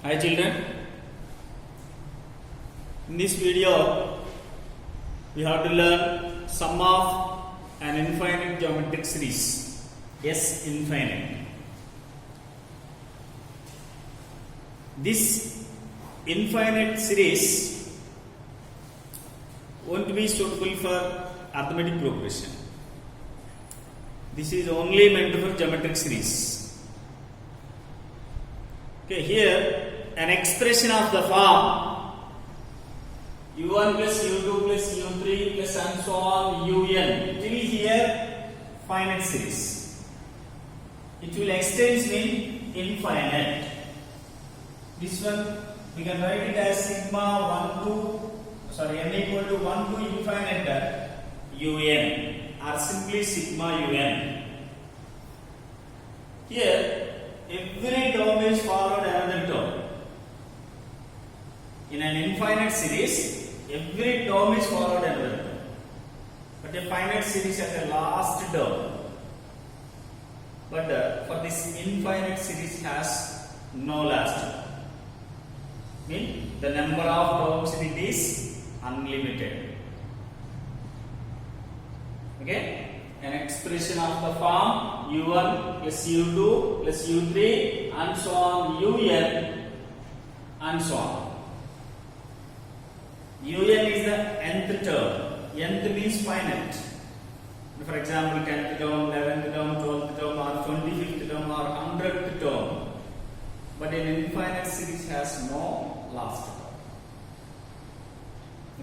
Hi children, in this video we have to learn sum of an infinite geometric series, S infinite. This infinite series won't be suitable for arithmetic progression. This is only meant for geometric series. Okay, here an expression of the form u1 plus u2 plus u3 plus and so on un till here finite series. It will extend in infinite. This one we can write it as sigma 1 to n equal to 1 to infinite un or simply sigma un. Here every term is followed another term. In an infinite series, every term is followed another term. But a finite series has a last term. But for this infinite series has no last term. Means the number of terms in it is unlimited. Okay? An expression of the form u1 plus u2 plus u3 and so on un and so on. Un is the nth term. Nth means finite. For example, 10th term, 11th term, 12th term or 25th term or 100th term. But an infinite series has no last term.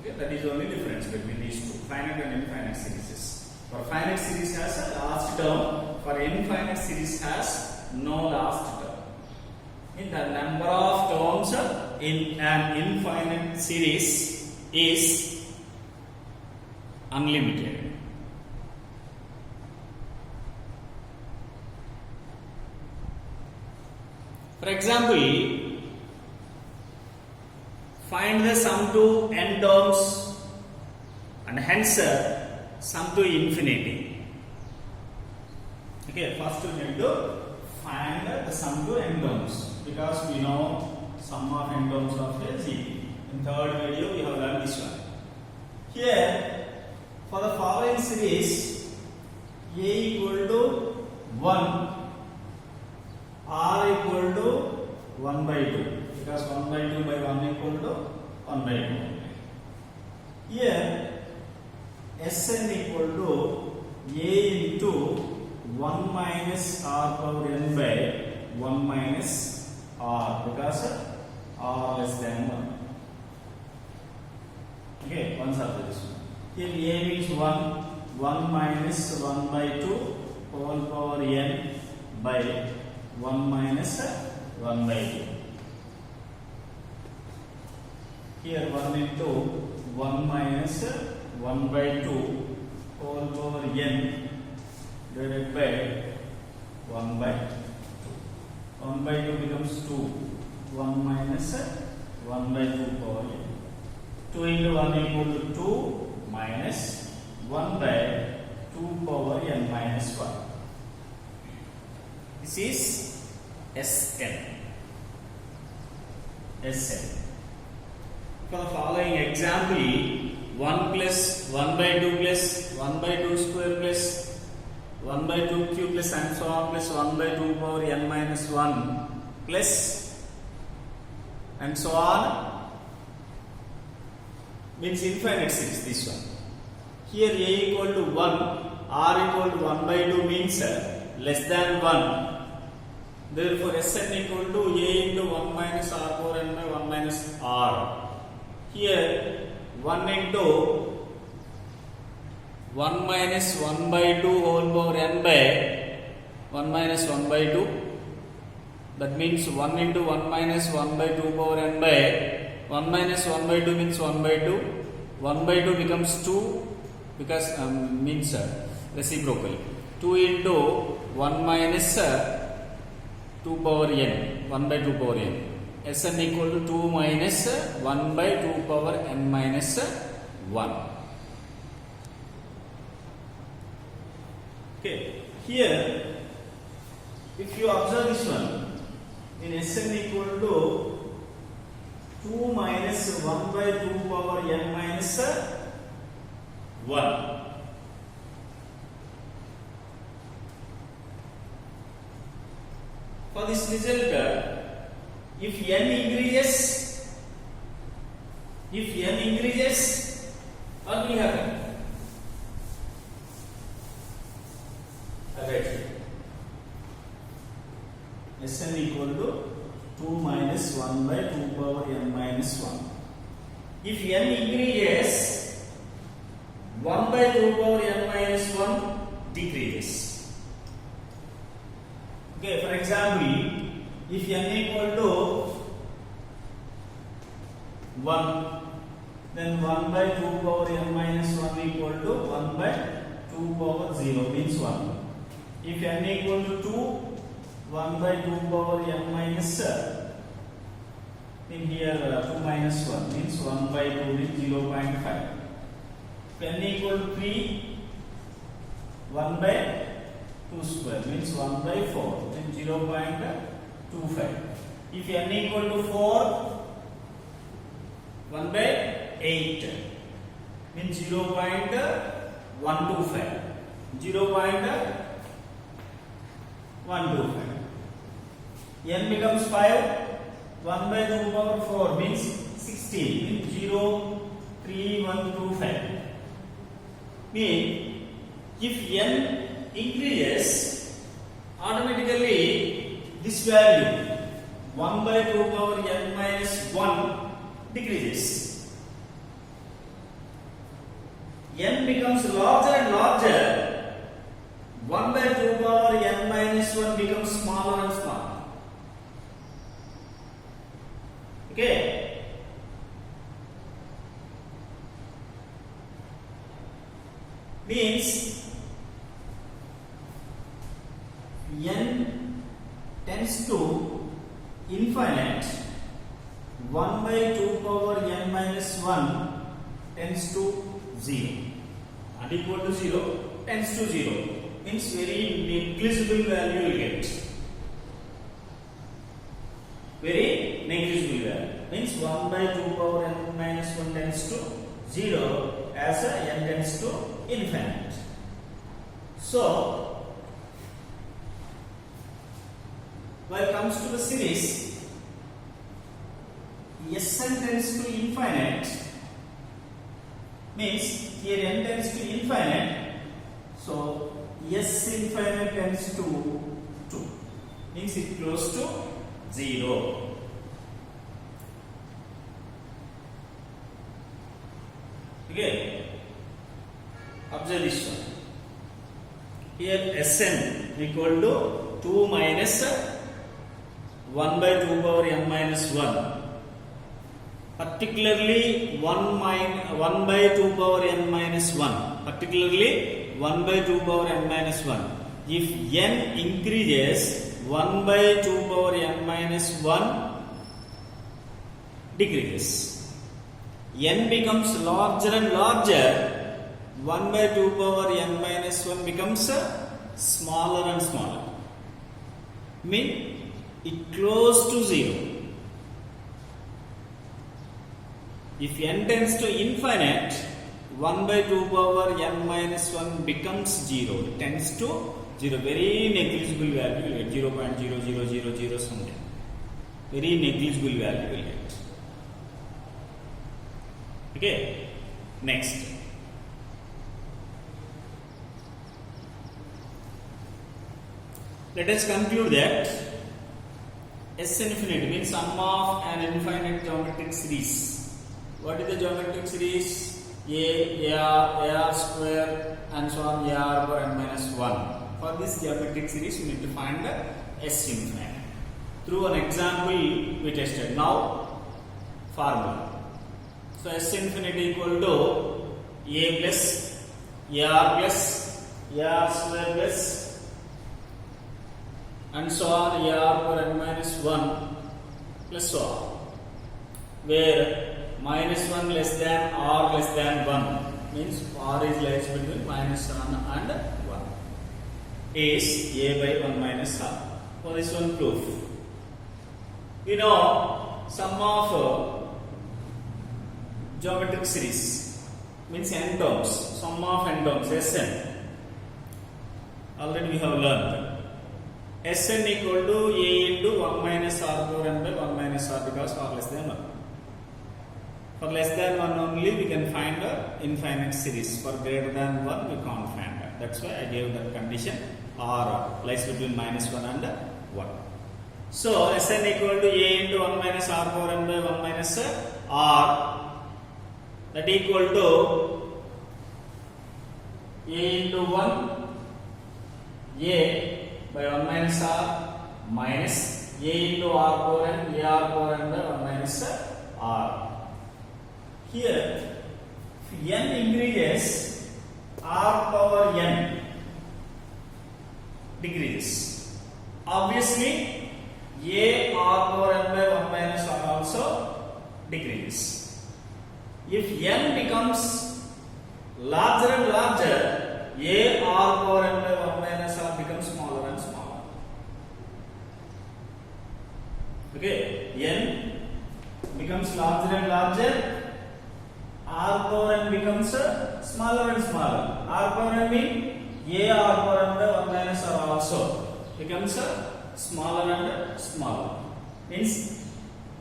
Okay, that is the only difference between these two, finite and infinite series. For finite series has a last term, for infinite series has no last term. In the number of terms in an infinite series is unlimited. For example, find the sum to n terms and hence sum to infinity. Okay, first we need to find the sum to n terms because we know sum of n terms of a series. In third video we have learned this one. Here for the following series a equal to 1, r equal to 1 by 2 because 1 by 2 by 1 equal to 1 by 2. Here Sn equal to a into 1 minus r power n by 1 minus r because r less than 1. Okay, one after this one. Here a means 1 minus 1 by 2 whole power n by 1 minus 1 by 2. Here 1 into 1 minus 1 by 2 whole power n divided by 1 by 2. 1 by 2 becomes 2. 1 minus 1 by 2 power n. 2 into 1 equal to 2 minus 1 by 2 power n minus 1. This is Sn. Sn. For the following example, 1 plus 1 by 2 plus 1 by 2 square plus 1 by 2 cube plus and so on plus 1 by 2 power n minus 1 plus and so on means infinite series, this one. Here a equal to 1, r equal to 1 by 2 means less than 1. Therefore Sn equal to a into 1 minus r power n by 1 minus r. Here 1 into 1 minus 1 by 2 whole power n by 1 minus 1 by 2. That means 1 into 1 minus 1 by 2 power n by 1 minus 1 by 2 means 1 by 2. 1 by 2 becomes 2 because means reciprocal. 2 into 1 minus 2 power n, 1 by 2 power n. Sn equal to 2 minus 1 by 2 power n minus 1. Okay, here if you observe this one, in Sn equal to 2 minus 1 by 2 power n minus 1. For this result, if n increases, what will happen? Right. Sn equal to 2 minus 1 by 2 power n minus 1. If n increases, 1 by 2 power n minus 1 decreases. Okay, for example, if n equal to 1, then 1 by 2 power n minus 1 equal to 1 by 2 power 0 means 1. If n equal to 2, 1 by 2 power n minus in here 2 minus 1 means 1 by 2 means 0.5. If n equal to 3, 1 by 2 square means 1 by 4 means 0.25. If n equal to 4, 1 by 8 means 0.125. 0.125. N becomes 5. 1 by 2 power 4 means 16 means 0.3125. Mean if n increases, automatically this value 1 by 2 power n minus 1 decreases. N becomes larger and larger. 1 by 2 power n minus 1 becomes smaller and smaller. Okay. Means n tends to infinite, 1 by 2 power n minus 1 tends to 0. Not equal to 0 tends to 0. Means very negligible value you will get. Very negligible value. Means 1 by 2 power n minus 1 tends to 0 as n tends to infinite. So, when it comes to the series, Sn tends to infinite means here n tends to infinite. So, S infinite tends to 2 means it close to 0. Okay, observe this one. Here Sn equal to 2 minus 1 by 2 power n minus 1. Particularly 1 by 2 power n minus 1. Particularly 1 by 2 power n minus 1. If n increases, 1 by 2 power n minus 1 decreases. N becomes larger and larger. 1 by 2 power n minus 1 becomes smaller and smaller. Mean it close to 0. If n tends to infinite, 1 by 2 power n minus 1 becomes 0. It tends to 0. Very negligible value will get 0.0000 something. Very negligible value will get. Okay. Next. Let us conclude that S infinity means sum of an infinite geometric series. What is the geometric series? AR square and so on AR power n minus 1. For this geometric series, we need to find the S infinite. Through an example, we tested. Now, formula. So, S infinity equal to A plus AR square plus and so on AR power n minus 1 plus so on. Where minus 1 less than or less than 1 means r is lies between minus 1 and 1 is a by 1 minus r. For this one proof, you know sum of geometric series means n terms, sum of n terms, Sn. Already we have learned. Sn equal to a into 1 minus r power n by 1 minus r because r less than 1. For less than 1 only we can find a infinite series. For greater than 1 we can't find that. That's why I gave that condition r lies between minus 1 and 1. So Sn equal to a into 1 minus r power n by 1 minus r, that equal to a into 1 a by 1 minus r minus a into r power n, a r power n by 1 minus r. Here n increases, r power n decreases. Obviously a r power n by 1 minus r also decreases. If n becomes larger and larger, a r power n by 1 minus r becomes smaller and smaller. Okay, n becomes larger and larger, r power n becomes smaller and smaller. R power n means a r power n by 1 minus r also becomes smaller and smaller, means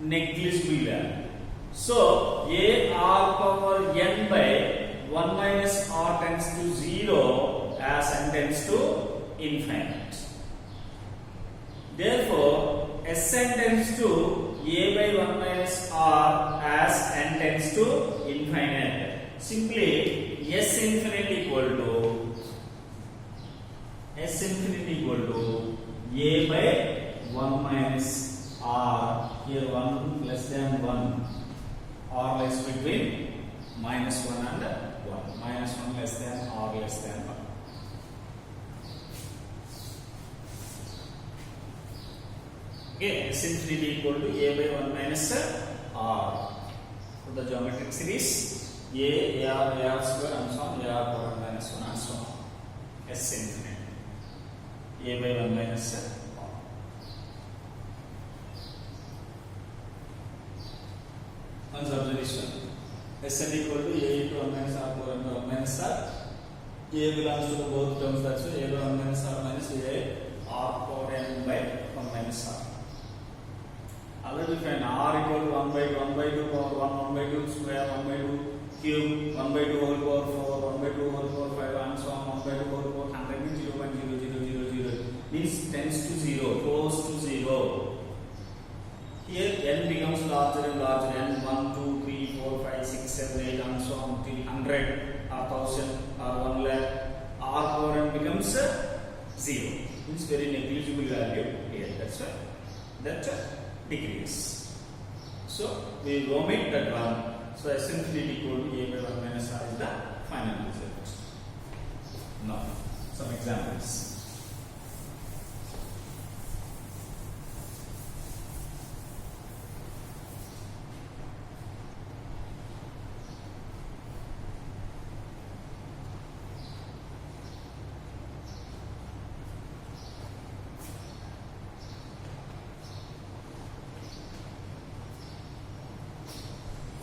negligible value. So a r power n by 1 minus r tends to 0 as n tends to infinite. Therefore Sn tends to a by 1 minus r as n tends to infinite. Simply S infinity equal to a by 1 minus r. Here 1 less than 1, r lies between minus 1 and 1. Minus 1 less than r less than 1. Okay, S infinity equal to a by 1 minus r. So the geometric series a, ar square and so on, ar power minus 1 and so on. S infinity a by 1 minus r. Observation. Sn equal to a into 1 minus r power n by 1 minus r. A belongs to the both terms, that's why a by 1 minus r minus a r power n by 1 minus r. Already find r equal to 1 by 2 power 1, 1 by 2 square, 1 by 2 cube, 1 by 2 whole power 4, 1 by 2 whole power 5 and so on. 1 by 2 whole power 100 means 0.0000 means tends to 0, close to 0. Here n becomes larger and larger, n 1, 2, 3, 4, 5, 6, 7, 8 and so on till 100 or 1000 or 1 lakh. R power n becomes 0. It's very negligible value here. That's why that decrease. So we will omit that one. So S infinity equal to a by 1 minus r is the final result. Now some examples.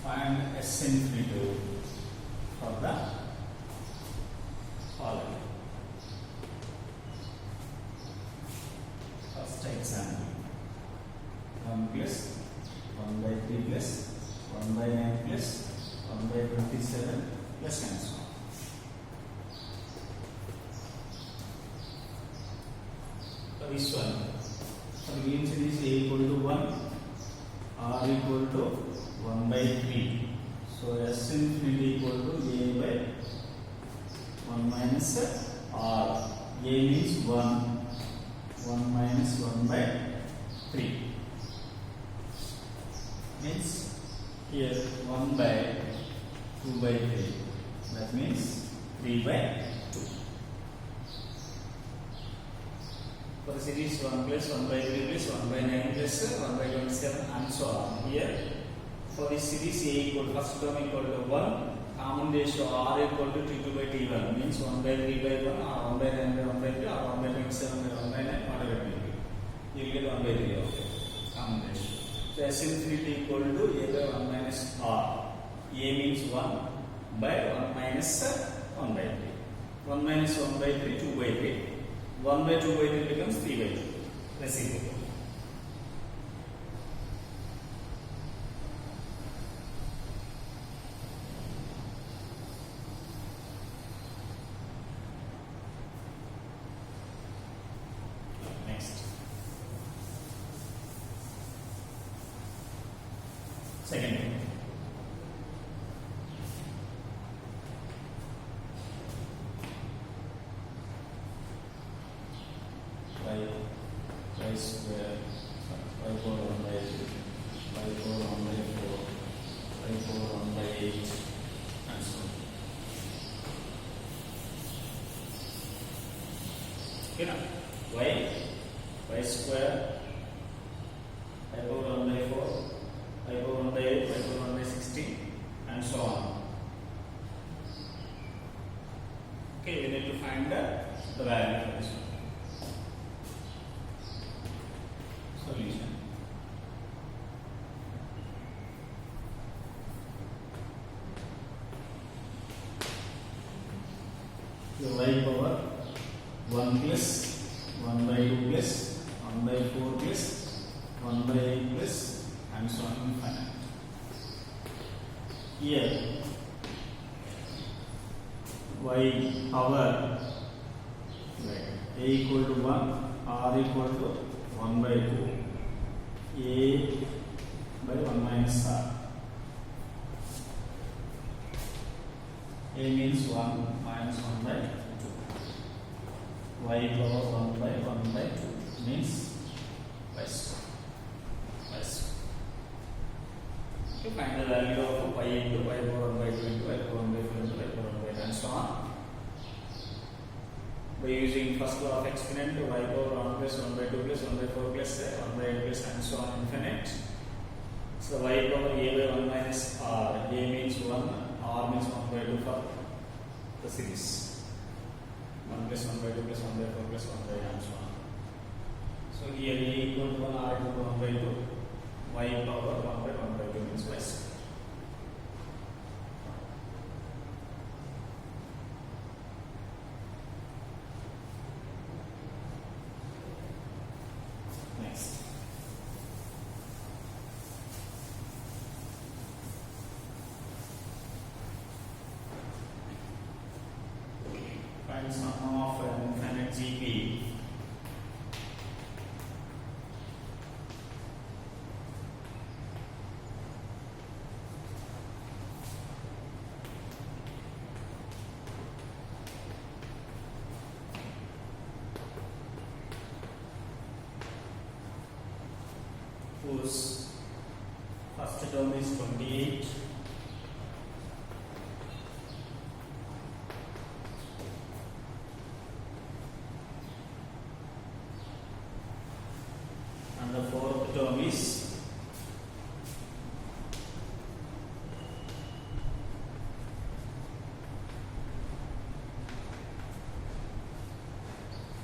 Find S infinity for the following. First example, 1 plus 1 by 3 plus 1 by 9 plus 1 by 27 plus and so on. For this one, for the given series a equal to 1, r equal to 1 by 3. So S infinity equal to a by 1 minus r. A means 1, 1 minus 1 by 3. Means here 1 by 2 by 3. That means 3 by 2. For the series 1 plus 1 by 3 plus 1 by 9 plus 1 by 27 and so on. Here for this series a equal to first term equal to 1, common ratio r equal to t2 by t1 means 1 by 3 by 1 or 1 by 9 by 1 by 3 or 1 by 27 by 1 by 9, whatever it may be. You will get 1 by 3 okay. Common ratio. So S infinity equal to a by 1 minus r. A means 1 by 1 minus 1 by 3. 1 minus 1 by 3, 2 by 3. 1 by 2 by 3 becomes 3 by 2. Reciprocal. Next. Second one. Y square, y power 1 by 2, y power 1 by 4, y power 1 by 8, and so on. Okay, now y square, y power 1 by 4, y power 1 by 8, y power 1 by 16, and so on. Okay, we need to find the value for this one. Solution. So y power 1 plus 1 by 2 plus 1 by 4 plus 1 by 8 plus and so on infinite. Here y power a equal to 1, r equal to 1 by 2, a by 1 minus r. A means 1 minus 1 by 2. Y power 1 by 1 by 2 means y square. Y square. To find the value of y into y power 1 by 2 into y power 1 by 4 into y power 1 by 2 and so on. By using first law of exponent, y power 1 plus 1 by 2 plus 1 by 4 plus 1 by 8 plus and so on infinite. So y power a by 1 minus r. A means 1, r means 1 by 2 for the series. 1 plus 1 by 2 plus 1 by 4 plus 1 by and so on. So here a equal to 1, r equal to 1 by 2, y power 1 by 1 by 2 means y square. Next. Find sum of an infinite GP. Whose first term is 28, and the fourth term is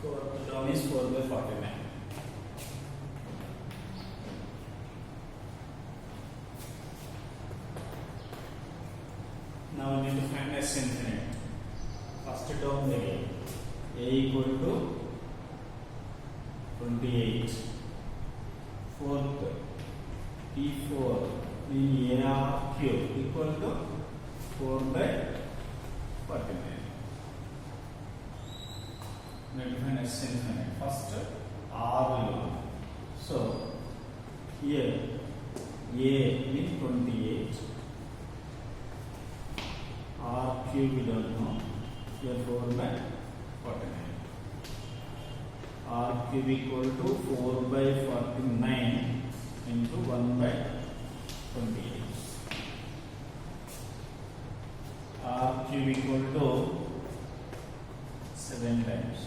4 by 49. Now we need to find S infinite. First term again. A equal to 28. Fourth P4 mean AR cube equal to 4 by 49. We need to find S infinite. First R alone. So here A means 28. R cube we don't know. Here 4 by 49. R cube equal to 4 by 49 into 1 by 28. R cube equal to 7 times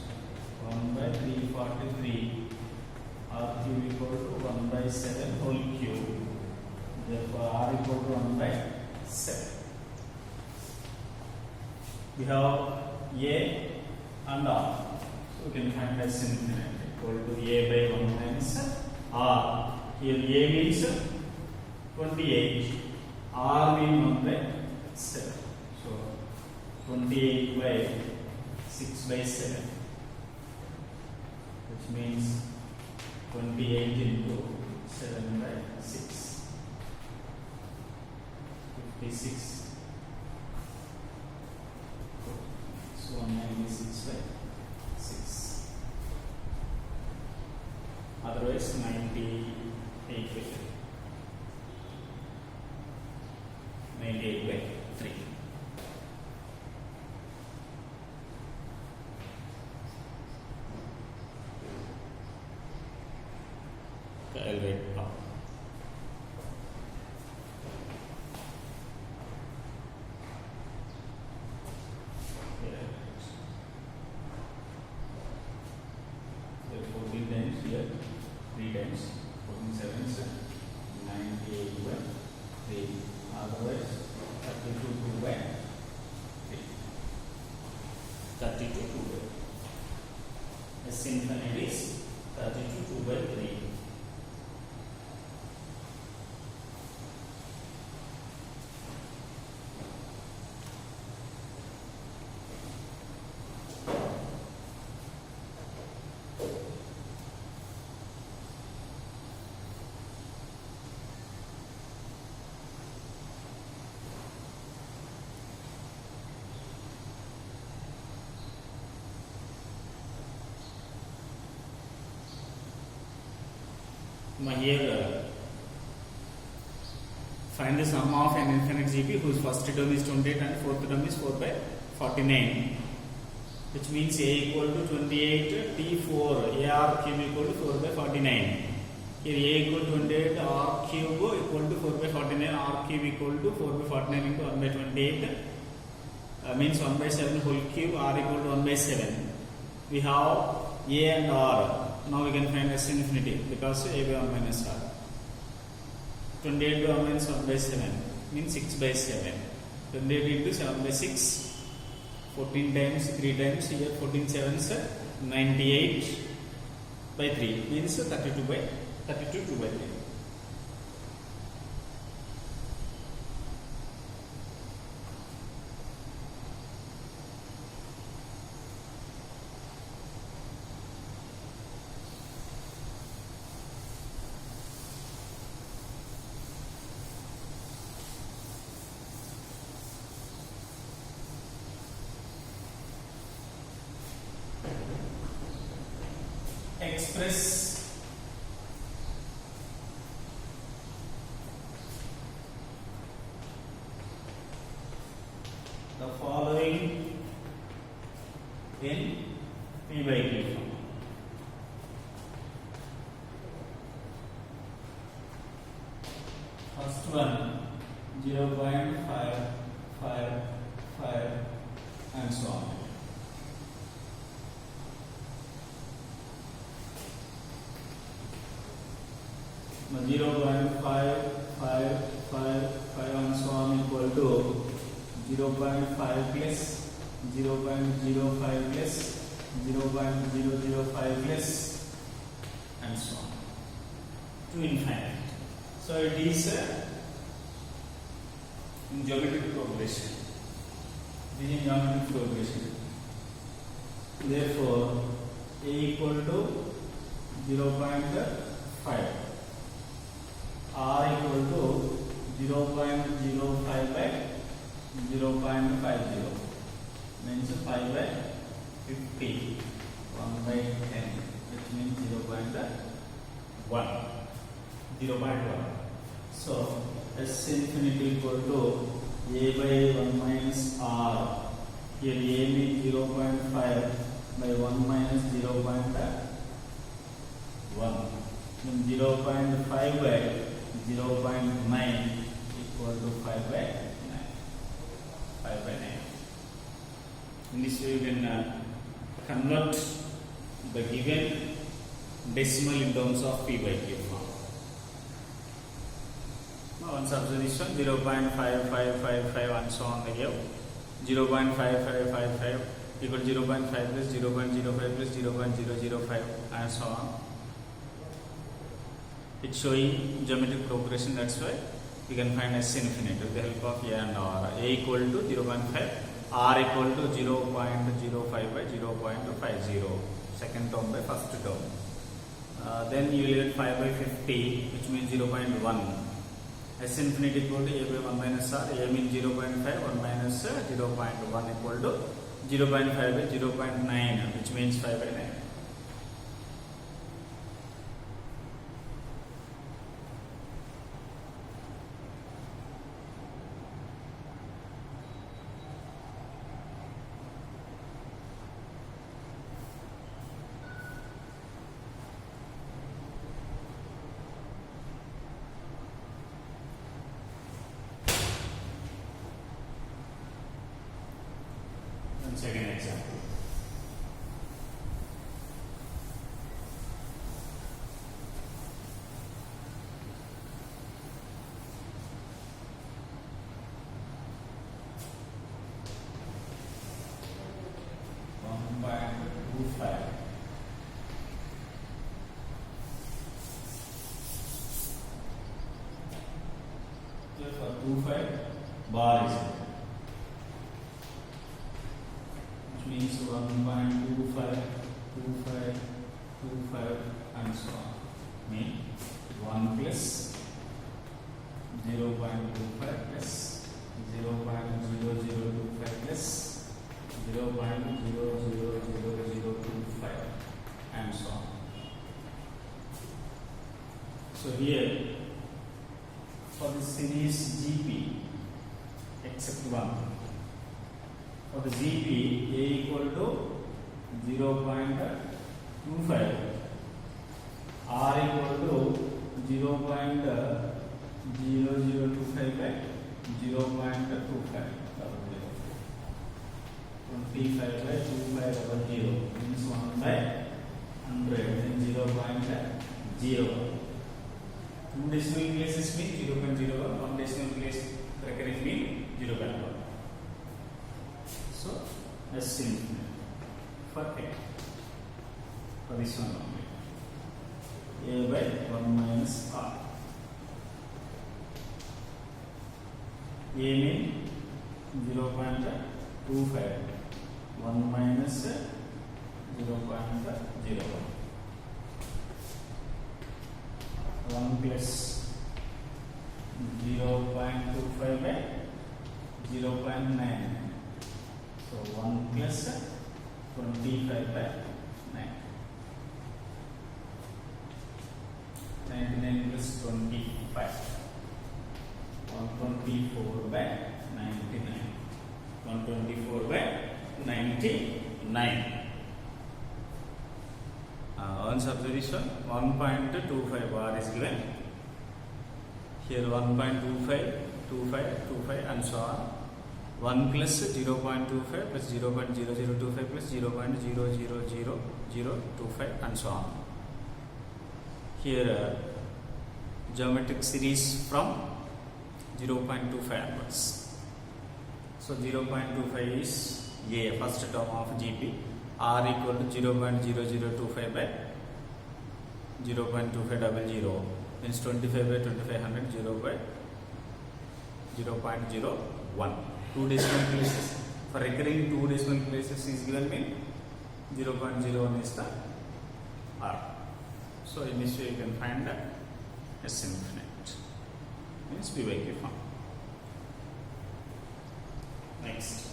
1 by 343. R cube equal to 1 by 7 whole cube. Therefore R equal to 1 by 7. We have A and R. So we can find S infinite equal to A by 1 minus R. Here A means 28, R mean 1 by 7. So 28 by 6 by 7, which means 28 into 7 by 6. 56. So 196 by 6. Otherwise 98 by 3. 98 by 3. Okay, I'll write down. Here 14 times, here 3 times, 14 sevens, 98 by 3. Otherwise 32 2 by 3. 32 2 by 3. S infinity is 32 2 by 3. Here find the sum of an infinite GP whose first term is 28 and fourth term is 4 by 49, which means A equal to 28 T4 AR cube equal to 4 by 49. Here A equal to 28 R cube equal to 4 by 49, R cube equal to 4 by 49 into 1 by 28 means 1 by 7 whole cube, R equal to 1 by 7. We have A and R. Now we can find S infinity because A by 1 minus R. 28 by 1 minus 1 by 7 means 6 by 7. 28 into 7 by 6. 14 times 3 times, here 14 sevens, 98 by 3 means 32 2 by 3. Express the following in P by Q form. First one 0.555 and so on. Now 0.5555 and so on equal to 0.5 plus 0.05 plus 0.005 plus and so on to infinite. So it is in geometric progression. This is geometric progression. Therefore, A equal to 0.5. R equal to 0.05 by 0.50 means 5 by 50, 1 by 10, which means 0.1. So S infinity equal to A by 1 minus R. Here A means 0.5 by 1 minus 0.1. Then 0.5 by 0.9 equal to 5 by 9. 5 by 9. In this way, you can convert the given decimal in terms of P by Q form. Now, once observe this one 0.5555 and so on. We have 0.5555 equal to 0.5 plus 0.05 plus 0.005 and so on. It's showing geometric progression, that's why we can find S infinite with the help of A and R. A equal to 0.5, R equal to 0.05 by 0.50, second term by first term. Then you will get 5 by 50, which means 0.1. S infinite equal to A by 1 minus R. A means 0.5, 1 minus 0.1 equal to 0.5 by 0.9, which means 5 by 9. Second example. For 25 bar is it? Means 1.25, 25, 25 and so on. Mean 1 plus 0.25 plus 0.0025 plus 0.000025 and so on. So here for the series GP except 1. For the GP, A equal to 0.25, R equal to 0.0025 by 0.25, 25 by 2500 means 1 by 100, then 0.01. 2 decimal places mean 0.01, 1 decimal place recurring mean 0.1. So, S infinite for A. For this one only. A by 1 minus R. A means 0.25. 1 minus 0.01. 1 plus 0.25 by 0.9. So 1 plus 25 by 9. 99 plus 25. 124 by 99. 124 by 99. Answer to this one 1.25 bar is given. Here 1.25, 25, 25 and so on. 1 plus 0.25 plus 0.0025 plus 0.000025 and so on. Here geometric series from 0.25 onwards. So 0.25 is A, first term of GP. R equal to 0.0025 by 0.2500 means 25 by 2500, 0 by 0.01. 2 decimal places. For recurring 2 decimal places is given mean 0.01 is the R. So in this way you can find the S infinite. Means P by Q form. Next.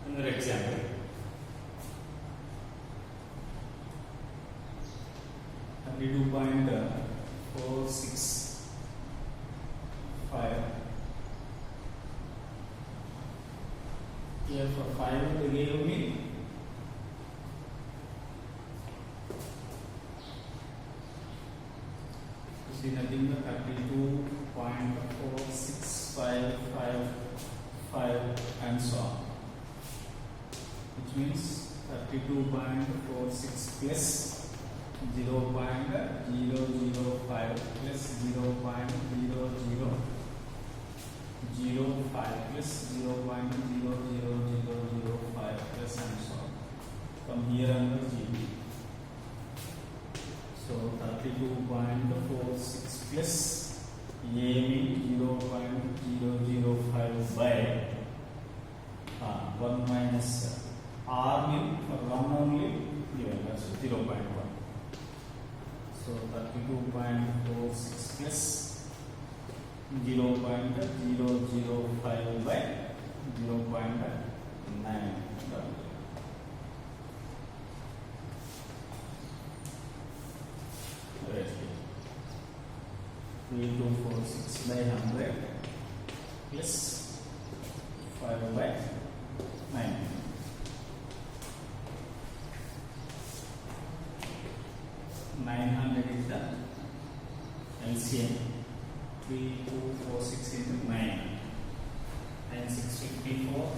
Another example. Only 2.465. Here for 5 they gave me 0.5 which is nothing but 32.46555 and so on, which means 32.46 plus 0.005 plus 0.0005 plus 0.00005 plus and so on. From here onwards GB. So 32.46 plus A means 0.005 by 1 minus R means for 1 only given, that's 0.1. So 32.46 plus 0.005 by 0.9. 3246 by 100 plus 5 by 9. 900 is the LCM. 3246 into 9 and 654,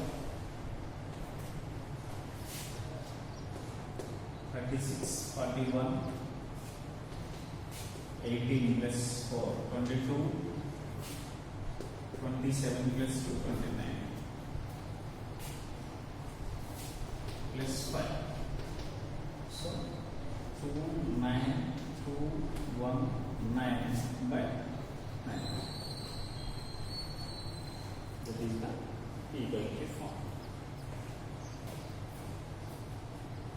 36, 41, 18 plus 4, 22, 27 plus 2, 29 plus 5. So 29219 by 9. That is the P by Q form.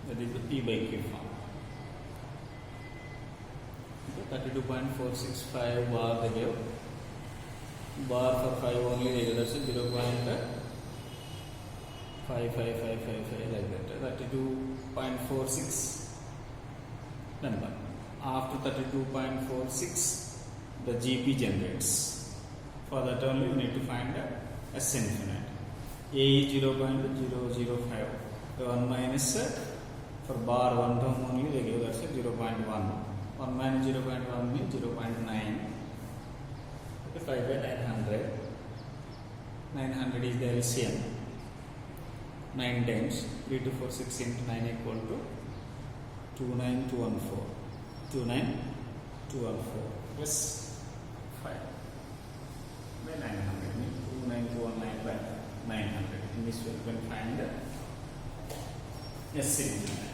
That is the P by Q form. 32.465 bar they gave. Bar for 5 only they gave. That's 0.55555 like that. 32.46 number. After 32.46 the GP generates. For that only we need to find the S infinite. A is 0.005. The 1 minus for bar 1 term only they give, that's 0.1. 1 minus 0.1 means 0.9. 5 by 900. 900 is the LCM. 9 times 3246 into 9 equal to 29214. 29214 plus 5 by 900 means 29219 by 900. In this way we can find the S infinite.